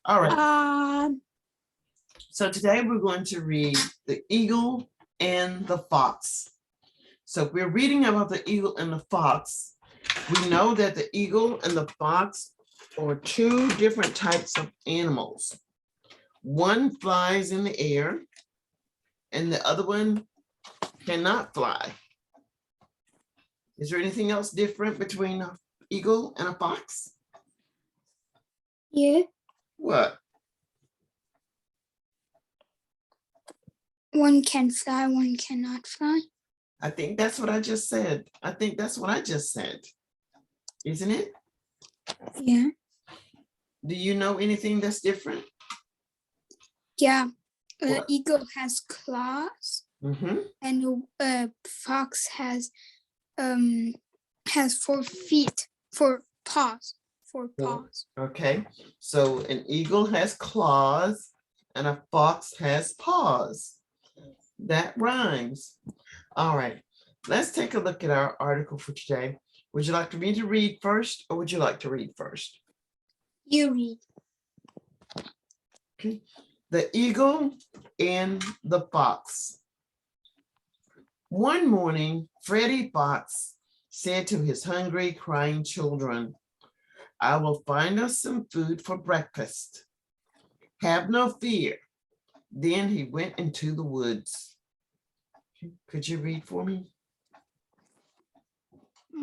All right. So today we're going to read The Eagle and the Fox. So if we're reading about the eagle and the fox, we know that the eagle and the fox are two different types of animals. One flies in the air and the other one cannot fly. Is there anything else different between an eagle and a fox? Yeah. What? One can fly, one cannot fly. I think that's what I just said. Isn't it? Yeah. Do you know anything that's different? Yeah. What? Eagle has claws, and fox has 4 feet, 4 paws, 4 paws. Okay, so an eagle has claws and a fox has paws. That rhymes. All right, let's take a look at our article for today. Would you like me to read first or would you like to read first? You read. Okay. The Eagle and the Fox. One morning, Freddie Fox said to his hungry, crying children, "I will find us some food for breakfast. Have no fear." Then he went into the woods. Could you read for me?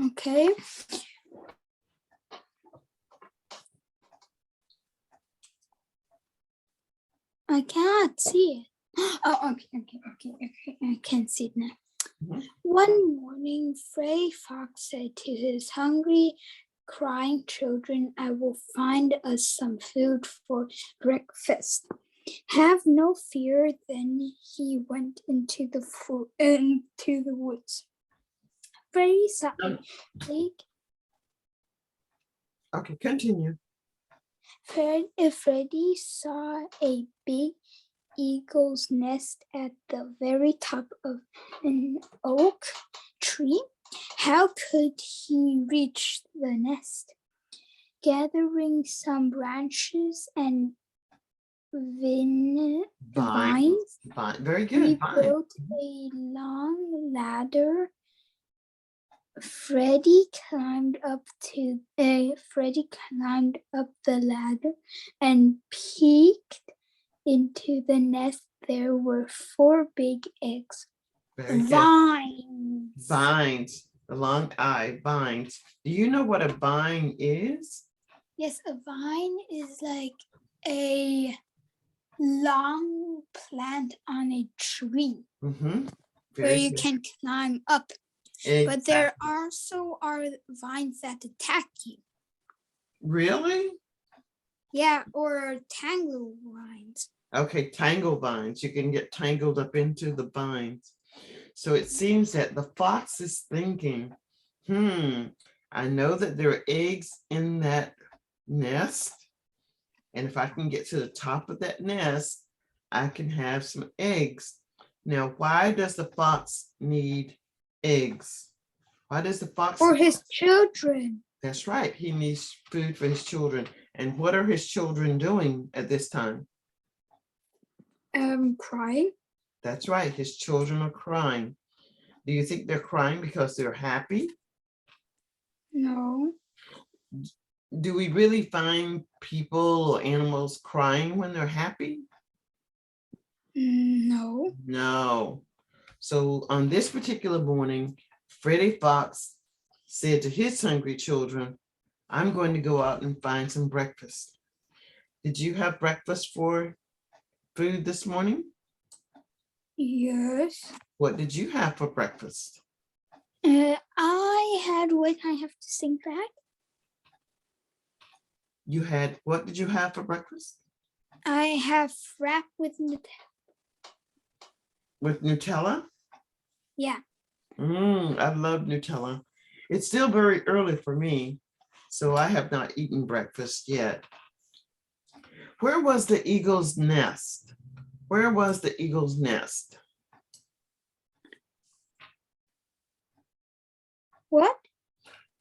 Okay. I cannot see it. Oh, okay. I can see it now. One morning, Freddie Fox said to his hungry, crying children, "I will find us some food for breakfast. Have no fear." Then he went into the woods. Freddie saw a big. Okay, continue. Freddie saw a big eagle's nest at the very top of an oak tree. How could he reach the nest? Gathering some branches and vines, Very good. he built a long ladder. Freddie climbed up the ladder and peeked into the nest. There were 4 big eggs. Vines. Vines. The long I, vines. Do you know what a vine is? Yes, a vine is like a long plant on a tree where you can climb up. Exactly. But there also are vines that attack you. Really? Yeah, or tangle vines. Okay, tangle vines. You can get tangled up into the vines. So it seems that the fox is thinking, I know that there are eggs in that nest. And if I can get to the top of that nest, I can have some eggs. Now, why does the fox need eggs? Why does the fox? For his children. That's right. He needs food for his children. And what are his children doing at this time? Crying. That's right. His children are crying. Do you think they're crying because they're happy? No. Do we really find people or animals crying when they're happy? No. No. So on this particular morning, Freddie Fox said to his hungry children, "I'm going to go out and find some breakfast." Did you have breakfast for food this morning? Yes. What did you have for breakfast? I had, what I have to sing back? You had, what did you have for breakfast? I have wrap with Nutella. With Nutella? Yeah. I love Nutella. It's still very early for me, so I have not eaten breakfast yet. Where was the eagle's nest? Where was the eagle's nest? What?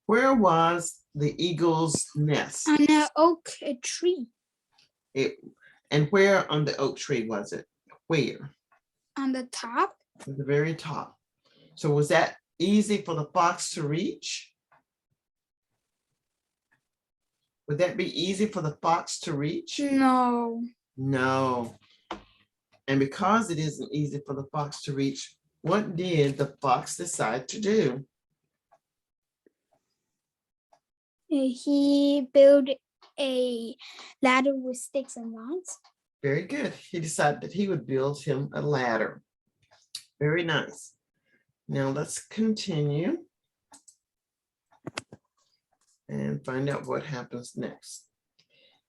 Where was the eagle's nest? On an oak tree. And where on the oak tree was it? Where? On the top? At the very top. So was that easy for the fox to reach? Would that be easy for the fox to reach? No. No. And because it isn't easy for the fox to reach, what did the fox decide to do? He built a ladder with sticks and rods. Very good. He decided that he would build him a ladder. Very nice. Now let's continue and find out what happens next.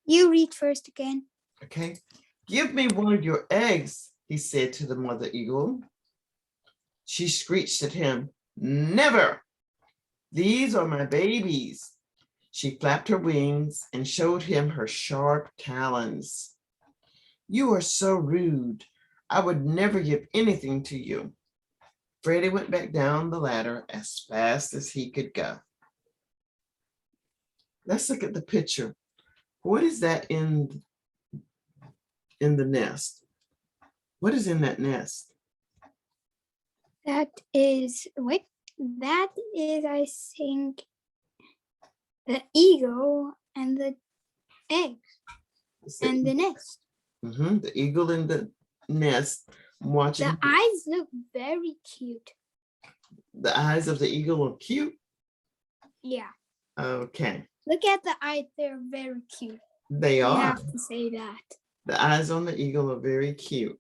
You read first again. Okay. Give me one of your eggs, he said to the mother eagle. She screeched at him, never. These are my babies. She flapped her wings and showed him her sharp talons. You are so rude. I would never give anything to you. Freddie went back down the ladder as fast as he could go. Let's look at the picture. What is that in the nest? What is in that nest? That is, wait, that is, I think, the eagle and the eggs and the nest. The eagle in the nest watching. The eyes look very cute. The eyes of the eagle are cute? Yeah. Okay. Look at the eyes, they're very cute. They You are. have to say that. The eyes on the eagle are very cute.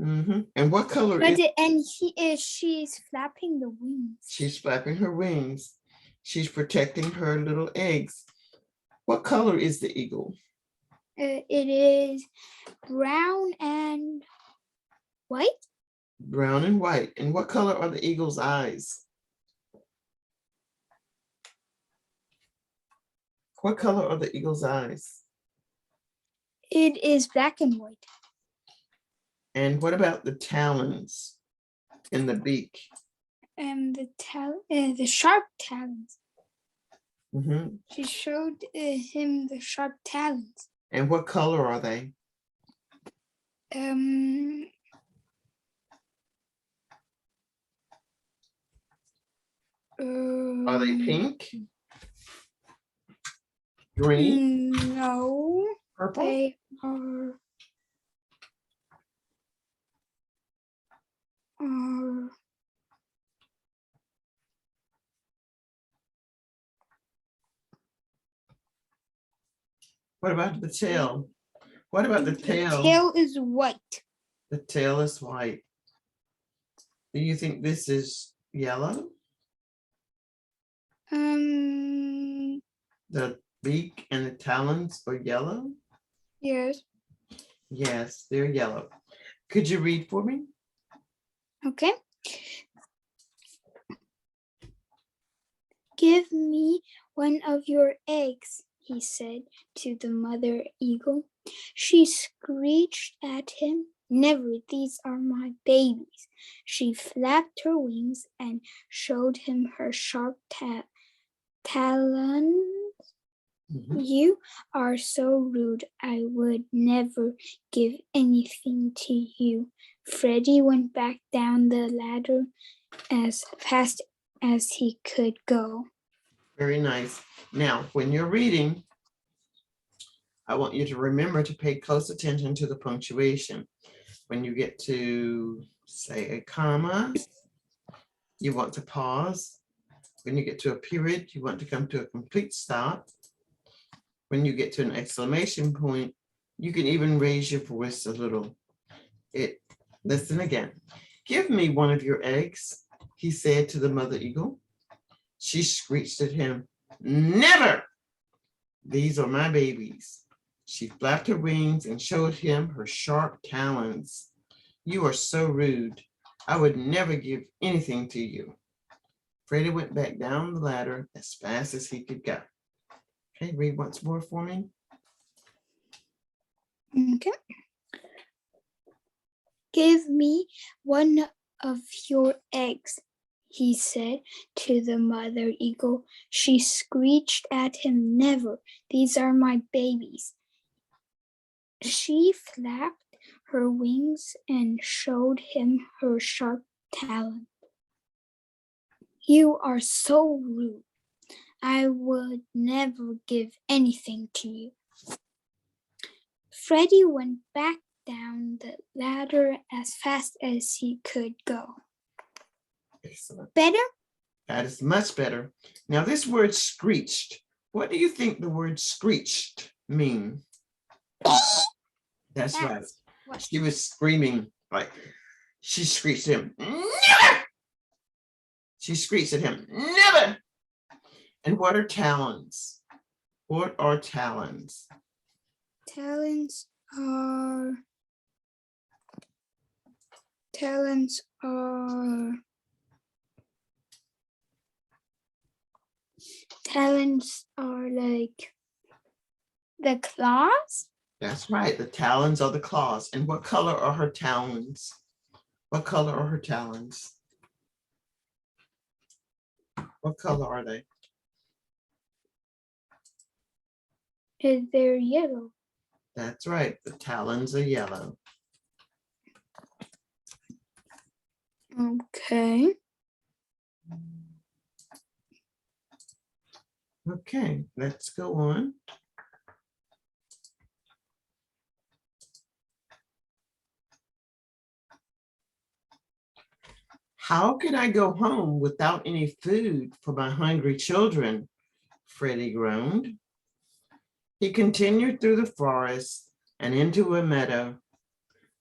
And what color But is? She's flapping the wings. She's flapping her wings. She's protecting her little eggs. What color is the eagle? It is brown and white. Brown and white. And what color are the eagle's eyes? What color are the eagle's eyes? It is black and white. And what about the talons in the beak? And the sharp talons. Mhm. She showed him the sharp talons. And what color are they? Are they pink? Green? No. Purple? They are What about the tail? What about the tail? The tail is white. The tail is white. Do you think this is yellow? The beak and the talons are yellow? Yes. Yes, they're yellow. Could you read for me? Okay. Give me one of your eggs, he said to the mother eagle. She screeched at him, never, these are my babies. She flapped her wings and showed him her sharp talons. You are so rude, I would never give anything to you. Freddie went back down the ladder as fast as he could go. Very nice. Now, when you're reading, I want you to remember to pay close attention to the punctuation. When you get to, say, a comma, you want to pause. When you get to a period, you want to come to a complete stop. When you get to an exclamation point, you can even raise your voice a little. Listen again. Give me one of your eggs, he said to the mother eagle. She screeched at him, never! These are my babies. She flapped her wings and showed him her sharp talons. You are so rude. I would never give anything to you. Freddie went back down the ladder as fast as he could go. Okay, read once more for me. Okay. Give me one of your eggs, he said to the mother eagle. She screeched at him, never, these are my babies. She flapped her wings and showed him her sharp talon. You are so rude. I would never give anything to you. Freddie went back down the ladder as fast as he could go. Excellent. Better? That is much better. Now this word screeched. What do you think the word screeched mean? That's right. What? She was screaming, like she screeched at him, never! She screeched at him, never! And what are talons? What are talons? Talons are like the claws. That's right. The talons are the claws. And what color are her talons? What color are her talons? What color are they? They're yellow. That's right. The talons are yellow. Okay. Okay, let's go on. How can I go home without any food for my hungry children? Freddie groaned. He continued through the forest and into a meadow.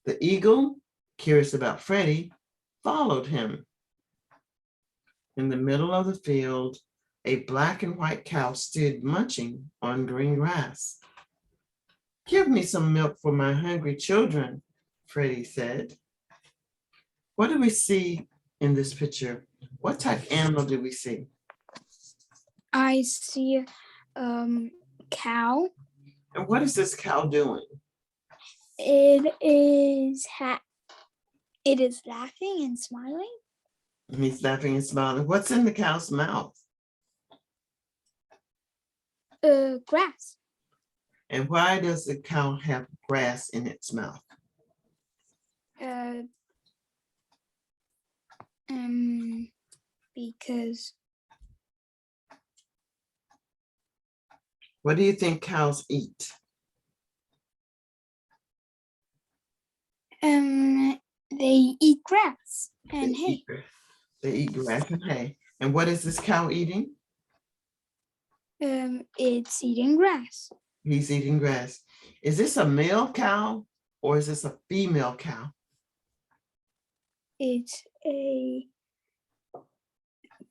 The eagle, curious about Freddie, followed him. In the middle of the field, a black and white cow stood munching on green grass. Give me some milk for my hungry children, Freddie said. What do we see in this picture? What type of animal do we see? I see cow. And what is this cow doing? It is laughing and smiling. And he's laughing and smiling. What's in the cow's mouth? Grass. And why does the cow have grass in its mouth? Because What do you think cows eat? they eat grass and They hay. eat grass. They eat grass and hay. And what is this cow eating? It's eating grass. He's eating grass. Is this a male cow or is this a female cow? It's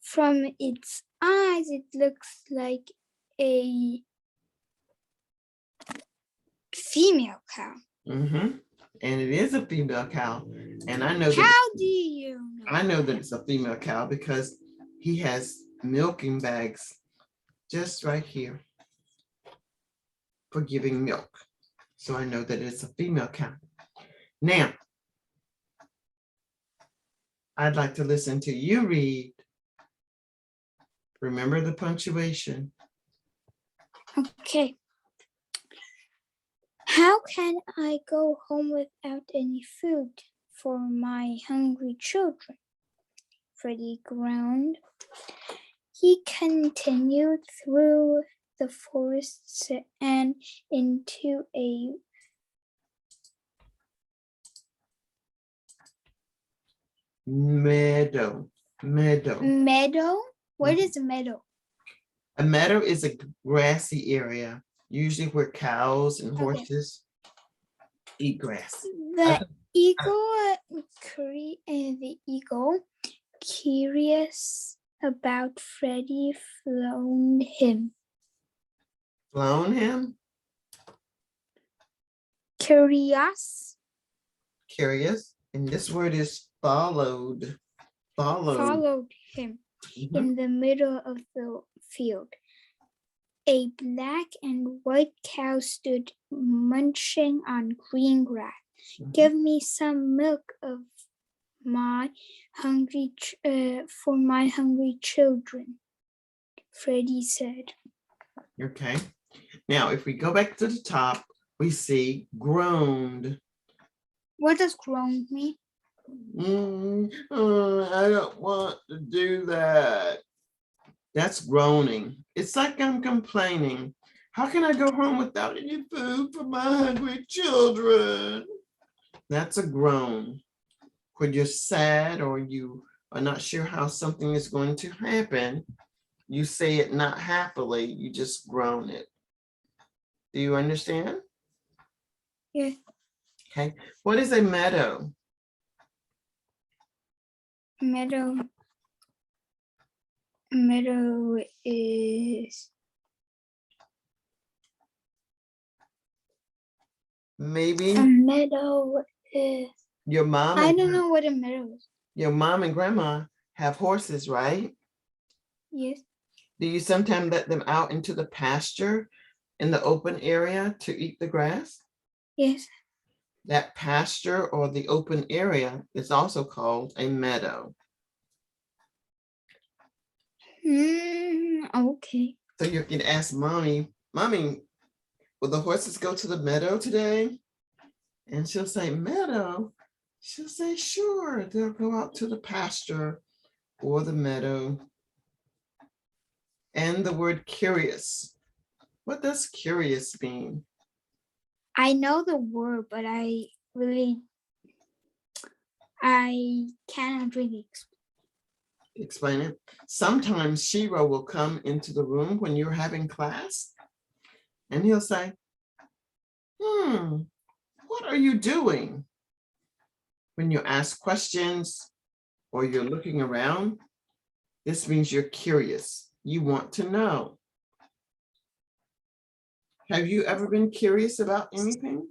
from its eyes, it looks like a female cow. Mm-hmm. And it is a female cow. And I know How do you know? I know that it's a female cow because he has milking bags just right here for giving milk. So I know that it's a female cow. Now, I'd like to listen to you read. Remember the punctuation. Okay. How can I go home without any food for my hungry children? Freddie groaned. He continued through the forests and into a Meadow. meadow. What is a meadow? A meadow is a grassy area, usually where cows and horses eat grass. The eagle, curious about Freddie, flown him. Flown him? Curious. And this word is followed. Followed him. In the middle of the field. A black and white cow stood munching on green grass. Give me some milk of my hungry for my hungry children, Freddie said. Okay. Now, if we go back to the top, we see groaned. What does groan mean? I don't want to do that. That's groaning. It's like I'm complaining. How can I go home without any food for my hungry children? That's a groan. When you're sad or you are not sure how something is going to happen, you say it not happily, you just groan it. Do you understand? Yeah. Okay. What is a meadow? Meadow. Meadow is Maybe a meadow is. your mom I and don't know what a meadow is. your mom and grandma have horses, right? Yes. Do you sometimes let them out into the pasture in the open area to eat the grass? Yes. That pasture or the open area is also called a meadow. Okay. So you can ask mommy, Mommy, will the horses go to the meadow today? And she'll say, meadow? She'll say, sure, they'll go out to the pasture or the meadow. And the word curious. What does curious mean? I know the word, but I cannot really Explain it. Sometimes Shiro will come into the room when you're having class and he'll say, what are you doing? When you ask questions or you're looking around, this means you're curious. You want to know. Have you ever been curious about anything?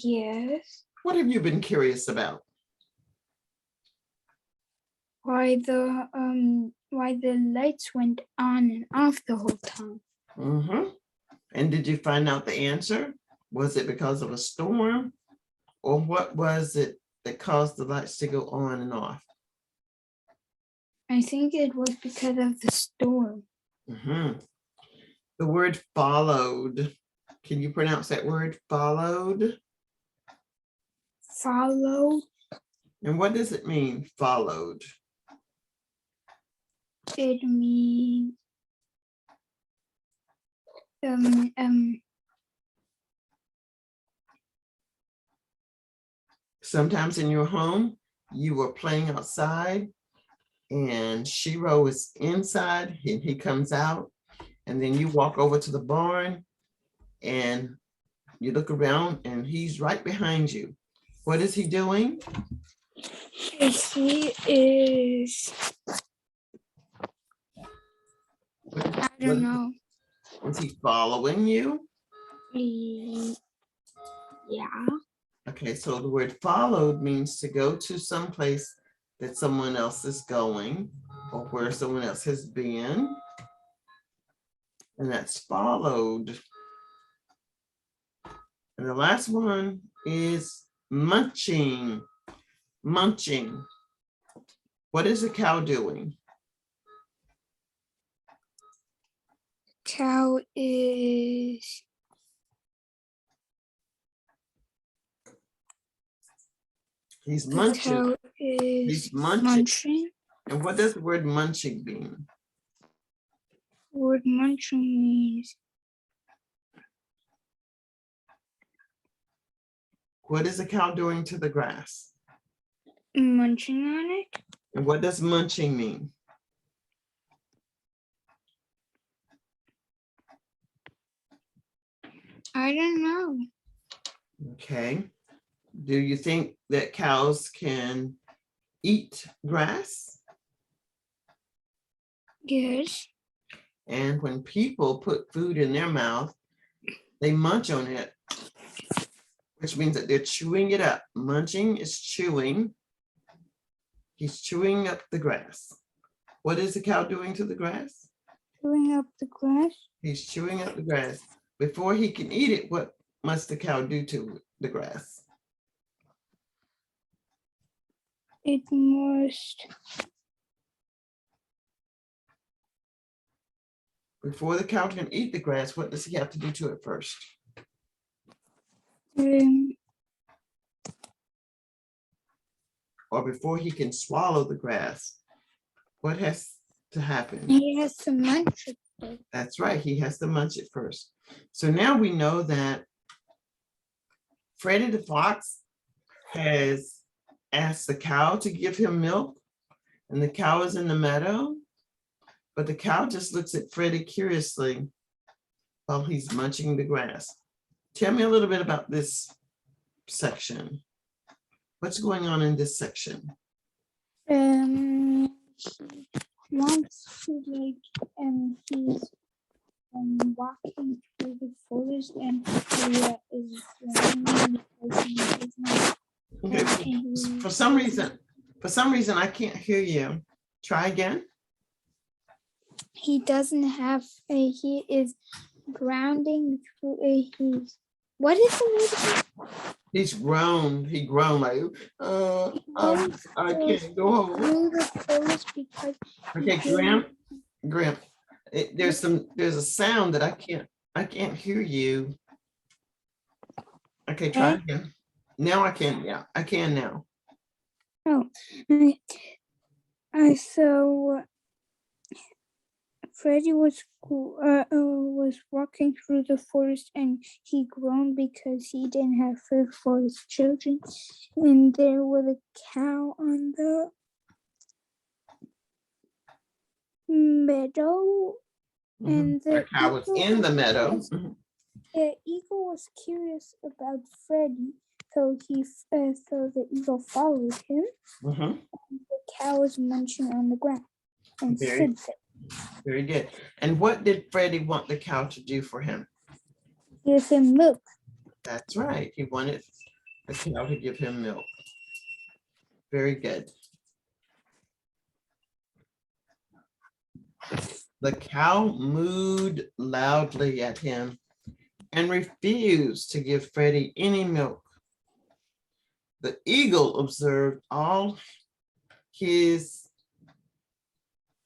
Yes. What have you been curious about? Why the lights went on and off the whole time. And did you find out the answer? Was it because of a storm? Or what was it that caused the lights to go on and off? I think it was because of the storm. The word followed. Can you pronounce that word, followed? Follow. And what does it mean, followed? It means Sometimes in your home, you were playing outside and Shiro is inside and he comes out, and then you walk over to the barn and you look around and he's right behind you. What is he doing? he is. I don't know. Is he following you? Yeah. Okay, so the word followed means to go to some place that someone else is going or where someone else has been. And that's followed. And the last one is munching. Munching. What is a cow doing? Cow is. He's munching. Cow is He's munching. And what does the word munching mean? Word munching means. What is a cow doing to the grass? Munching on it. And what does munching mean? I don't know. Okay. Do you think that cows can eat grass? Yes. And when people put food in their mouth, they munch on it, which means that they're chewing it up. Munching is chewing. He's chewing up the grass. What is the cow doing to the grass? Chewing up the grass. He's chewing up the grass. Before he can eat it, what must the cow do to the grass? It must. before the cow can eat the grass, what does he have to do to it first? Or before he can swallow the grass, what has to happen? He has to munch it. That's right, he has to munch it first. So now we know that Freddie the Fox has asked the cow to give him milk, and the cow is in the meadow, but the cow just looks at Freddie curiously while he's munching the grass. Tell me a little bit about this section. What's going on in this section? He wants to he's walking through the forest and he is running because he is not. Okay. For some reason, I can't hear you. Try again. He doesn't have he is grounding through what is the word? He's grown. He grown like, I can't go home. Through the forest because Okay, Graham, there's a sound that I can't hear you. Okay, try again. Now I can, yeah, I can now. Oh, so Freddie was walking through the forest and he groaned because he didn't have food for his children. And there was a cow on the meadow. And the cow was in the meadow. The eagle was curious about Freddie, so the eagle followed him. And the cow was munching on the ground and stood there. Very good. And what did Freddie want the cow to do for him? Give him milk. That's right. He wanted the cow to give him milk. Very good. The cow mooed loudly at him and refused to give Freddie any milk. The eagle observed all his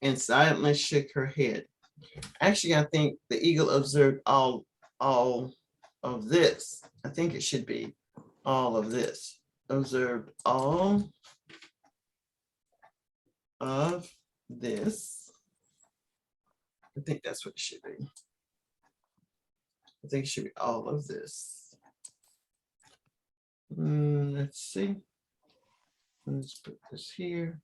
and silently shook her head. Actually, I think the eagle observed all of this. I think it should be all of this. Observed all of this. I think that's what it should be. I think it should be all of this. Let's see. Let's put this here.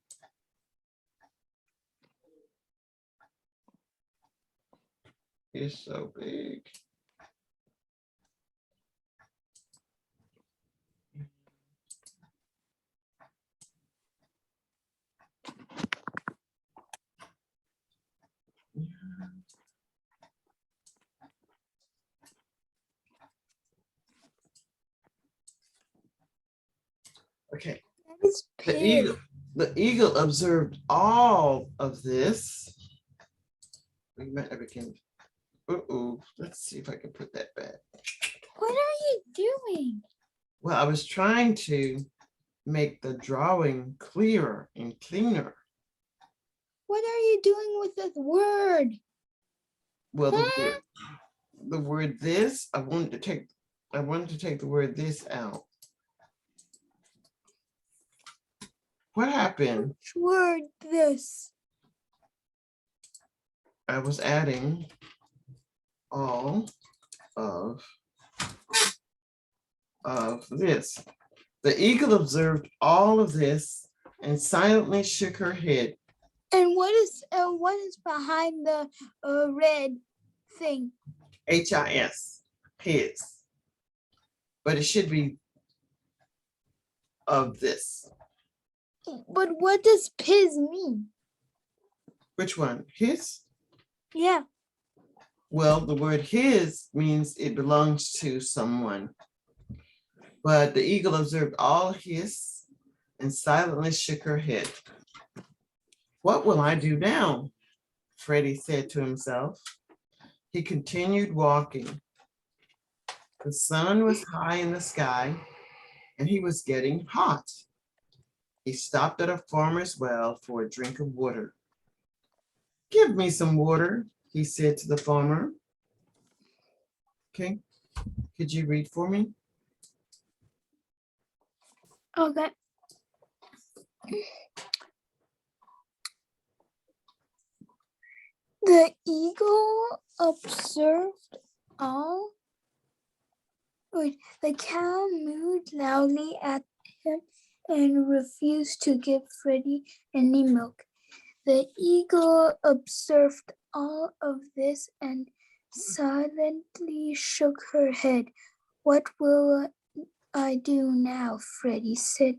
It's so big. Okay. The eagle observed all of this. Let's see if I can put that back. What are you doing? Well, I was trying to make the drawing clearer and cleaner. What are you doing with this word? Well, the word this, I wanted to take the word this out. What happened? Which word this? I was adding all of this. The eagle observed all of this and silently shook her head. And what is behind the red thing? HIS, his. But it should be of this. But what does piz mean? Which one? His? Yeah. Well, the word his means it belongs to someone. But the eagle observed all his and silently shook her head. What will I do now? Freddie said to himself. He continued walking. The sun was high in the sky and he was getting hot. He stopped at a farmer's well for a drink of water. Give me some water, he said to the farmer. Okay, could you read for me? Okay. The eagle observed all. Wait, the cow mooed loudly at him and refused to give Freddie any milk. The eagle observed all of this and silently shook her head. What will I do now? Freddie said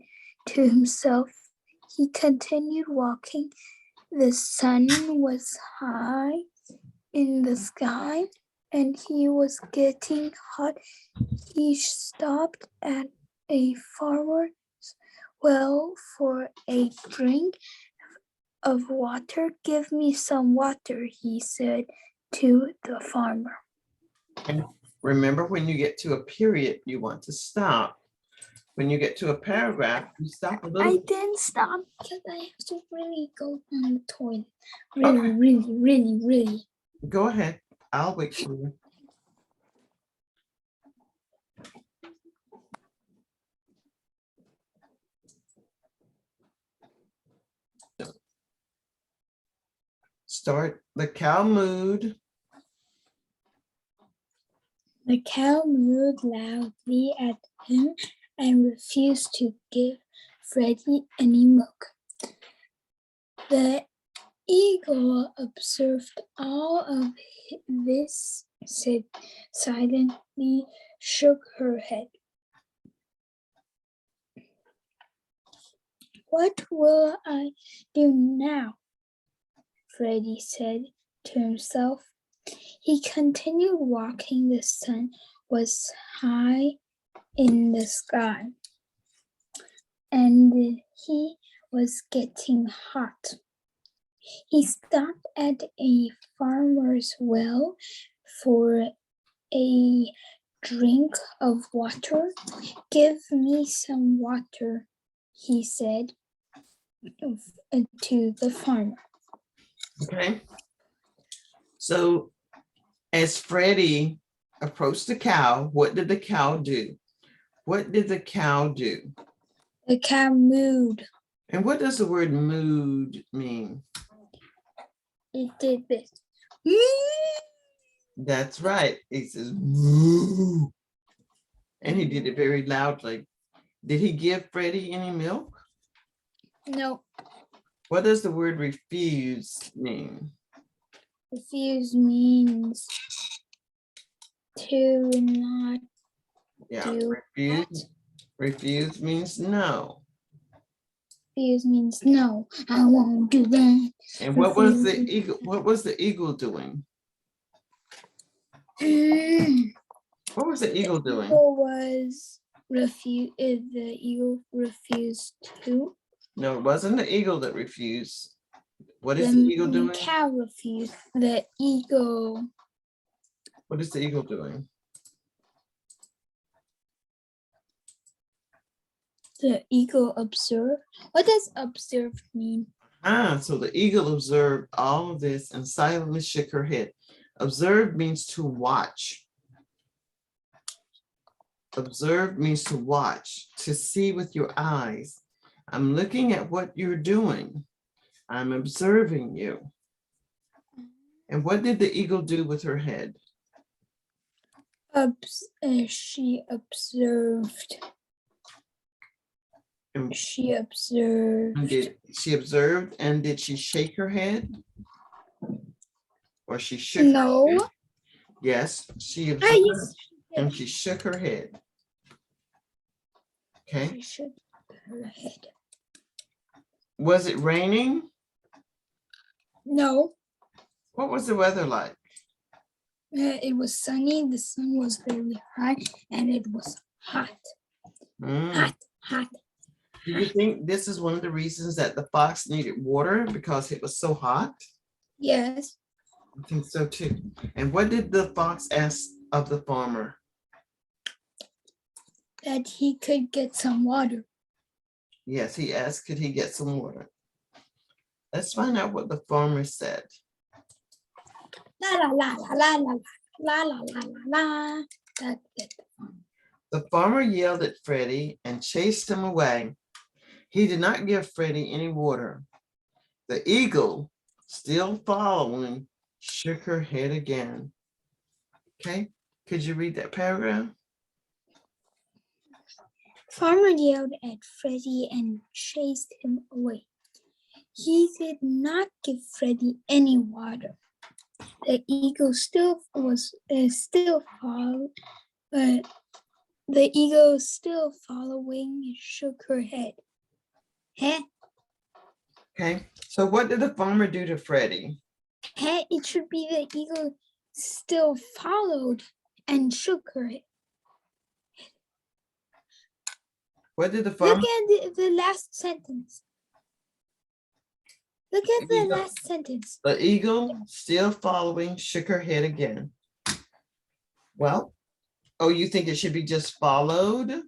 to himself. He continued walking. The sun was high in the sky and he was getting hot. He stopped at a farmer's well for a drink of water. Give me some water, he said to the farmer. And remember, when you get to a period, you want to stop. When you get to a paragraph, you stop a little. I didn't stop because I have to really go on the toilet. Really. Go ahead. I'll wait for you. Start. The cow mooed. The cow mooed loudly at him and refused to give Freddie any milk. The eagle observed all of this, said silently, shook her head. What will I do now? Freddie said to himself. He continued walking. The sun was high in the sky and he was getting hot. He stopped at a farmer's well for a drink of water. Give me some water, he said to the farmer. Okay. So as Freddie approached the cow, what did the cow do? What did the cow do? The cow mooed. And what does the word mood mean? It did this. That's right. It says moo. And he did it very loudly. Did he give Freddie any milk? No. What does the word refuse mean? Refuse means to not Yeah, do refuse. that. Refuse means no. Refuse means no, I won't do that. And what was the eagle? What was the eagle doing? What was the eagle doing? The eagle refused to. No, it wasn't the eagle that refused. What is the eagle doing? The cow refused. The eagle. What is the eagle doing? The eagle observed. What does observed mean? So the eagle observed all of this and silently shook her head. Observe means to watch. Observe means to watch, to see with your eyes. I'm looking at what you're doing. I'm observing you. And what did the eagle do with her head? She observed. And She observed. did she observed and did she shake her head? Or she shook her head? No. Yes, she observed and she shook her head. Okay. She shook her head. Was it raining? No. What was the weather like? It was sunny. The sun was very high, and it was hot. Hot. Do you think this is one of the reasons that the fox needed water because it was so hot? Yes. I think so too. And what did the fox ask of the farmer? That he could get some water. Yes, he asked, could he get some water? Let's find out what the farmer said. La la la la la la la la la la la. That's it. The farmer yelled at Freddie and chased him away. He did not give Freddie any water. The eagle, still following, shook her head again. Okay, could you read that paragraph? Farmer yelled at Freddie and chased him away. He did not give Freddie any water. The eagle still followed, but the eagle still following shook her head. Huh? Okay, so what did the farmer do to Freddie? Huh? It should be the eagle still followed and shook her head. What did the farmer? Look at the last sentence. Look at the Eagle. last sentence. The eagle, still following, shook her head again. Well, oh, you think it should be just followed?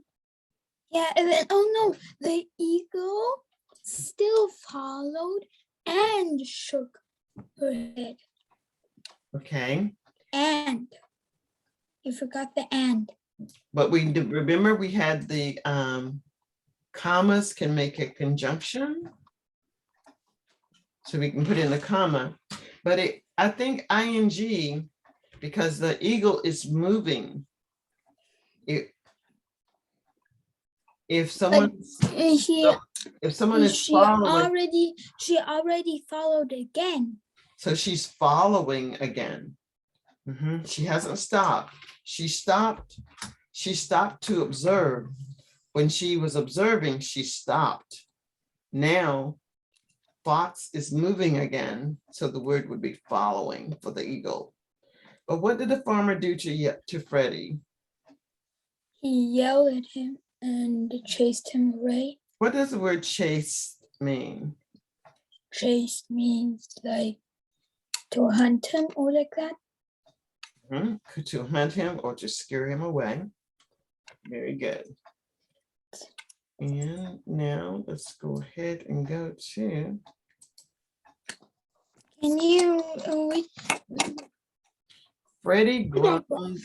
Yeah, and then, oh no, the eagle still followed and shook her head. Okay, And you forgot the and. but we remember we had the commas can make a conjunction. So we can put in a comma, but I think ing, because the eagle is moving. If someone is following, she already followed again. so she's following again. She hasn't stopped. She stopped to observe. When she was observing, she stopped. Now Fox is moving again, so the word would be following for the eagle. But what did the farmer do to Freddie? He yelled at him and chased him away. What does the word chase mean? Chase means like to hunt him or like that. To hunt him or to scare him away. Very good. And now let's go ahead and go to. Can you wait? Freddie groaned.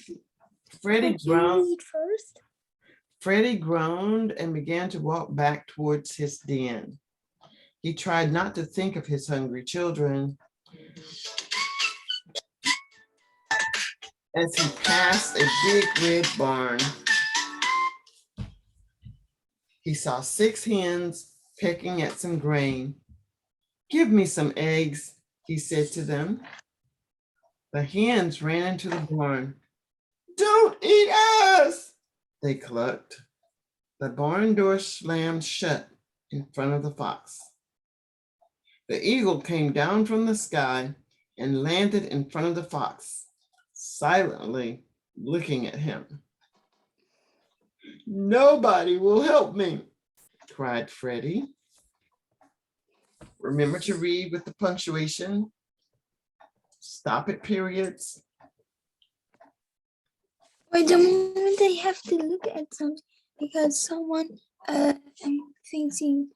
Freddie groaned. First. Freddie groaned and began to walk back towards his den. He tried not to think of his hungry children as he passed a big red barn. He saw 6 hens pecking at some grain. "Give me some eggs," he said to them. The hens ran into the barn. "Don't eat us," they clucked. The barn door slammed shut in front of the fox. The eagle came down from the sky and landed in front of the fox, silently looking at him. "Nobody will help me," cried Freddie. Remember to read with the punctuation. Stop at periods. Wait a moment, I have to look at something because someone I'm thinking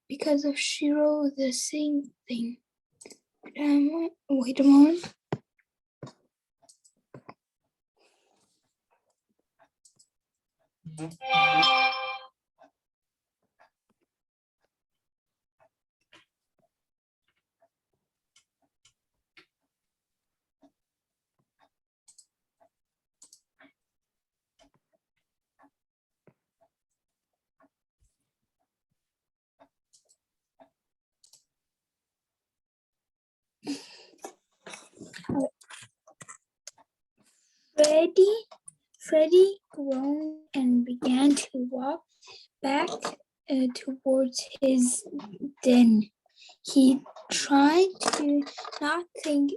because of Shiro the same thing. Wait a moment. Freddie groaned and began to walk back towards his den. He tried to not think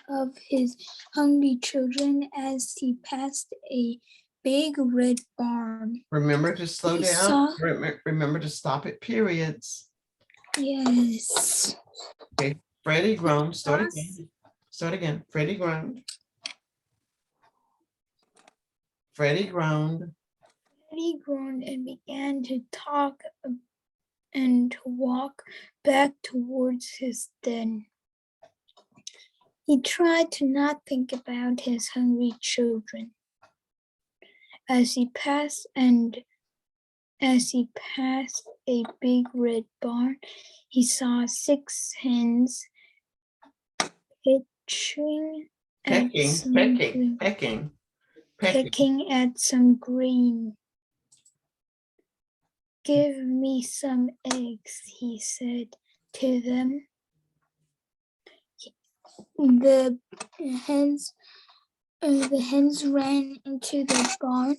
of his hungry children as he passed a big red barn. Remember to slow down. Remember to stop at periods. Yes. Okay, Freddie groaned. Start again. Start again. Freddie groaned. Freddie groaned. Freddie groaned and began to talk and to walk back towards his den. He tried to not think about his hungry children. As he passed a big red barn, he saw 6 hens pecking at some grain. Give me some eggs, he said to them. The hens ran into the barn.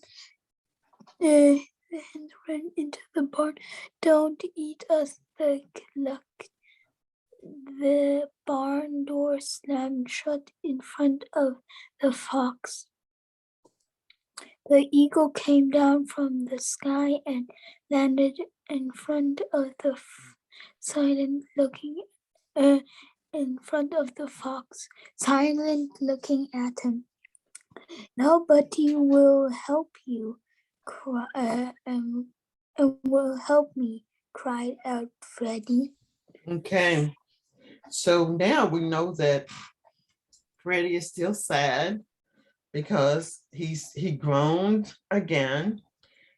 The hens ran into the barn. Don't eat us, they clucked. The barn door slammed shut in front of the fox. The eagle came down from the sky and landed in front of the in front of the fox, silent, looking at him. Nobody will help you, will help me, cried out Freddie. Okay, so now we know that Freddie is still sad because he groaned again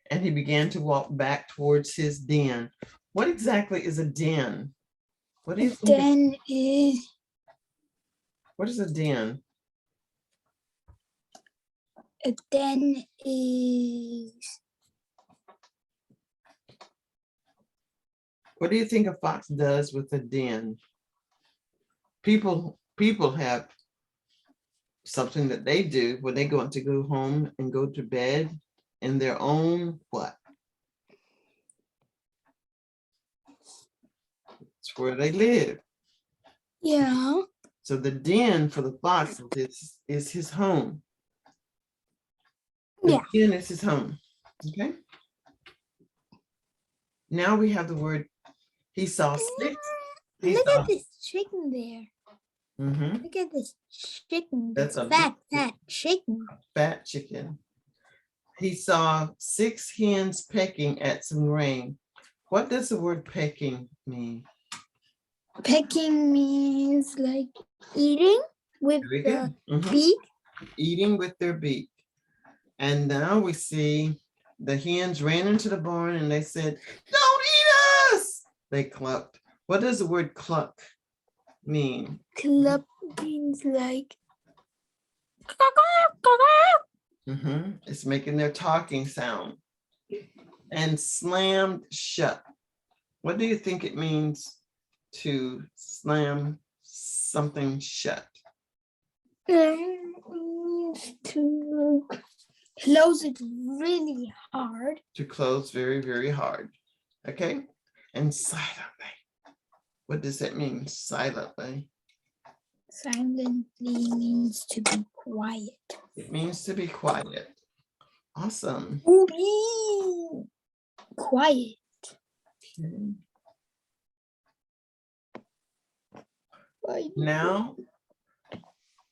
and he began to walk back towards his den. What exactly is a den? What do you think? What is a den? A den is. What do you think a fox does with a den? People have something that they do when they want to go home and go to bed in their own what? It's where they live. Yeah. So the den for the fox is his home. The den is his home. Okay. Now we have the word. He saw 6. Look at this chicken there. Mm-hmm. Look at this chicken. That's a fat chicken. Fat chicken. He saw 6 hens pecking at some grain. What does the word pecking mean? Pecking means like eating with the beak. Eating with their beak. And now we see the hens ran into the barn and they said, "Don't eat us!" They clucked. What does the word cluck mean? Cluck means like. It's making their talking sound. And slammed shut. What do you think it means to slam something shut? To close it really hard. To close very, very hard. Okay. And silently. What does that mean? Silently. Silently means to be quiet. It means to be quiet. Awesome. Be quiet. Okay. Now,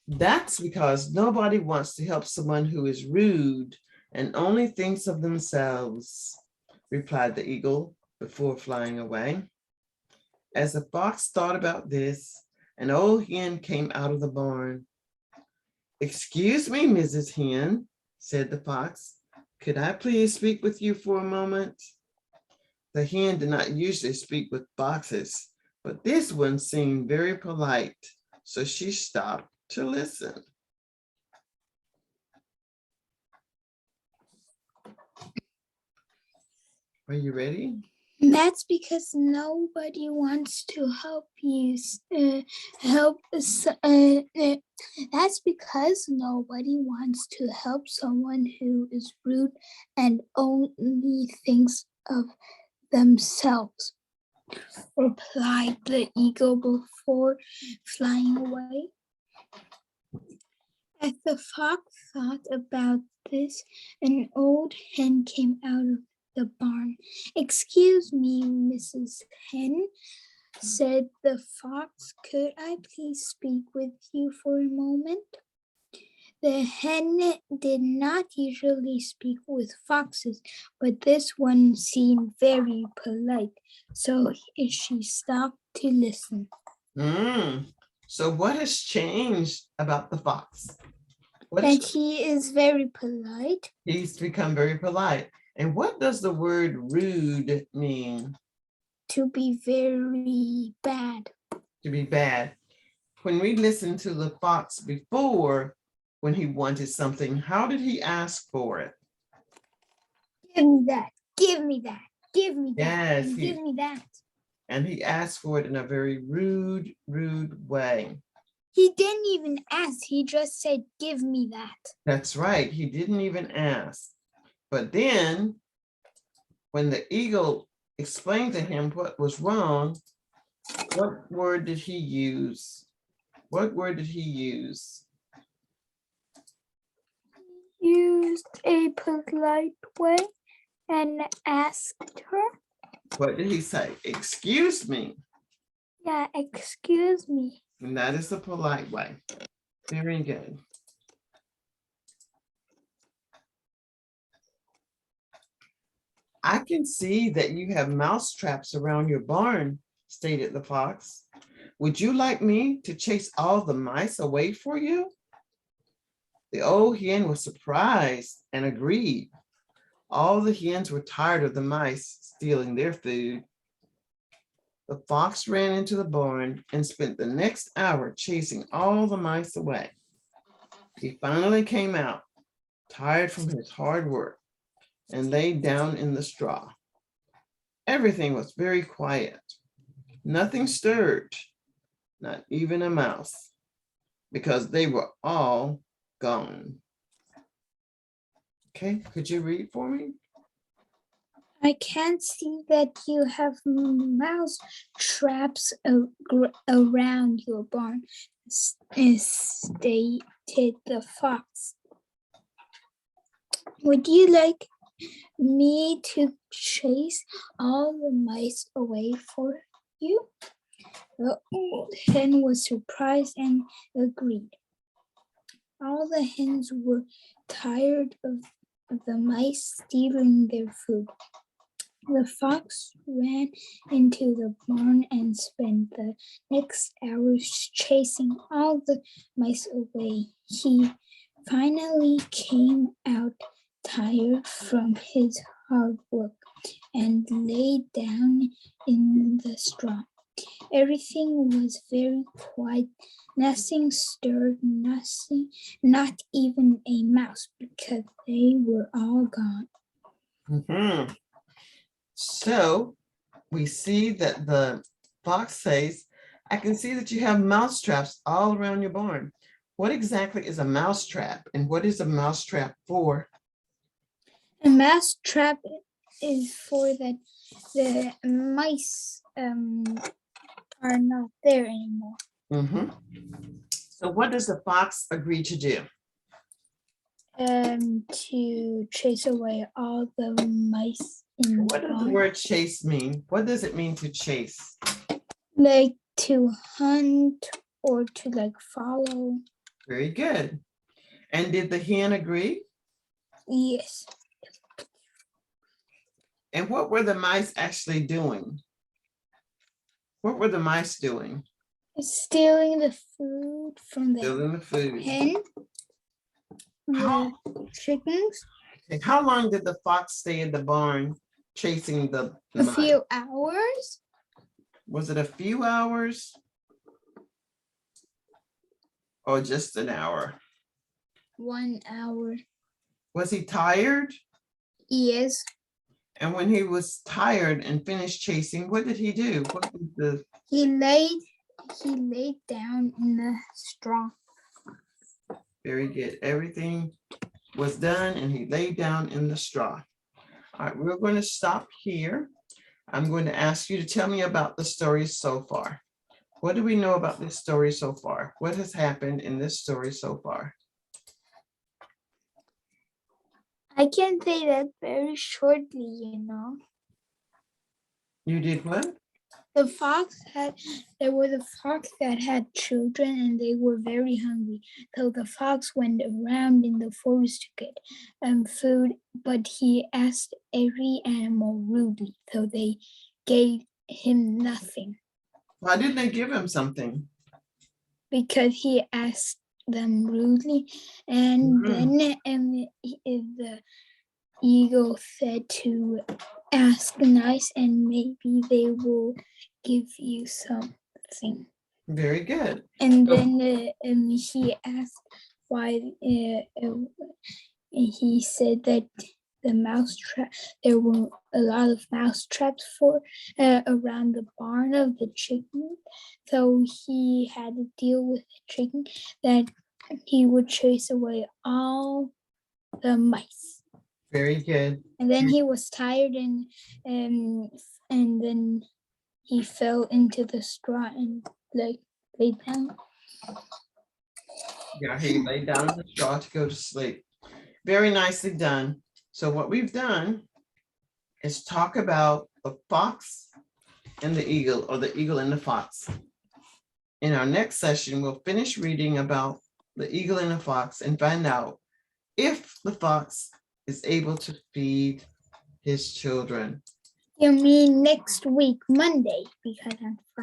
that's because nobody wants to help someone who is rude and only thinks of themselves, replied the eagle before flying away. As the fox thought about this, an old hen came out of the barn. "Excuse me, Mrs. Hen," said the fox. "Could I please speak with you for a moment?" The hen did not usually speak with foxes, but this one seemed very polite, so she stopped to listen. Are you ready? That's because nobody wants to help you. That's because nobody wants to help someone who is rude and only thinks of themselves, replied the eagle before flying away. As the fox thought about this, an old hen came out of the barn. "Excuse me, Mrs. Hen," said the fox. "Could I please speak with you for a moment?" The hen did not usually speak with foxes, but this one seemed very polite, so she stopped to listen. So what has changed about the fox? What is, That he is very polite. he's become very polite. And what does the word rude mean? To be very bad. To be bad. When we listened to the fox before, when he wanted something, how did he ask for it? Give me that. Give me that. Give me that. Yes, and give me that. and he asked for it in a very rude way. He didn't even ask. He just said, give me that. That's right. He didn't even ask. But then when the eagle explained to him what was wrong, what word did he use? What word did he use? Used a polite way and asked her. What did he say? Excuse me. Yeah, excuse me. And that is the polite way. Very good. I can see that you have mouse traps around your barn, stated the fox. Would you like me to chase all the mice away for you? The old hen was surprised and agreed. All the hens were tired of the mice stealing their food. The fox ran into the barn and spent the next hour chasing all the mice away. He finally came out, tired from his hard work, and laid down in the straw. Everything was very quiet. Nothing stirred, not even a mouse, because they were all gone. Okay, could you read for me? I can't see that you have mouse traps around your barn, stated the fox. Would you like me to chase all the mice away for you? The old hen was surprised and agreed. All the hens were tired of the mice stealing their food. The fox ran into the barn and spent the next hours chasing all the mice away. He finally came out tired from his hard work and lay down in the straw. Everything was very quiet. Nothing stirred, not even a mouse, because they were all gone. Mhm. So we see that the fox says, I can see that you have mouse traps all around your barn. What exactly is a mouse trap, and what is a mouse trap for? A mouse trap is for that the mice are not there anymore. Mhm. So what does the fox agree to do? To chase away all the mice in What the does the barn. word chase mean? What does it mean to chase? Like to hunt or to like follow. Very good. And did the hen agree? Yes. And what were the mice actually doing? What were the mice doing? Stealing the food from the Stealing the food. hen, How, the chickens. how long did the fox stay in the barn chasing the A mice? few hours. Was it a few hours? Or just an hour? 1 hour. Was he tired? Yes. And when he was tired and finished chasing, what did he do? What did the He laid down in the straw. Very good. Everything was done and he laid down in the straw. All right, we're going to stop here. I'm going to ask you to tell me about the story so far. What do we know about this story so far? What has happened in this story so far? I can say that very shortly, you know. You did what? There was a fox that had children and they were very hungry. So the fox went around in the forest to get food, but he asked every animal rudely, so they gave him nothing. Why didn't they give him something? because he asked them rudely, and Mhm. then the eagle said to ask nice, and maybe they will give you something. Very good. And So- then he asked why. He said that the mouse trap. There were a lot of mouse traps around the barn of the chicken, so he had to deal with the chicken that he would chase away all the mice. Very good. And then he was tired, and then he fell into the straw and laid down. Yeah, he laid down in the straw to go to sleep. Very nicely done. So what we've done is talk about the fox and the eagle, or the eagle and the fox. In our next session, we'll finish reading about the eagle and the fox and find out if the fox is able to feed his children. You mean next week, Monday, because I'm Friday.